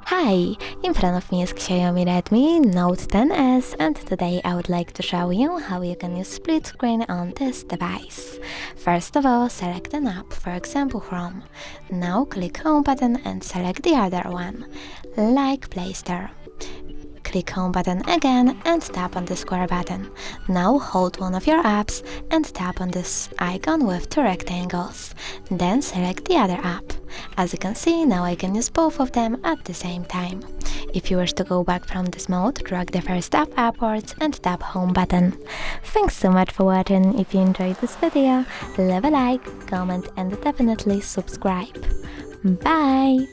Hi, in front of me is Xiaomi Redmi Note 10s, and today I would like to show you how you can use split screen on this device. First of all, select an app, for example Chrome. Now click Home button and select the other one, like Play Store. Click Home button again and tap on the square button. Now hold one of your apps and tap on this icon with two rectangles. Then select the other app. As you can see, now I can use both of them at the same time. If you wish to go back from this mode, drag the first app upwards and tap Home button. Thanks so much for watching. If you enjoyed this video, leave a like, comment and definitely subscribe. Bye!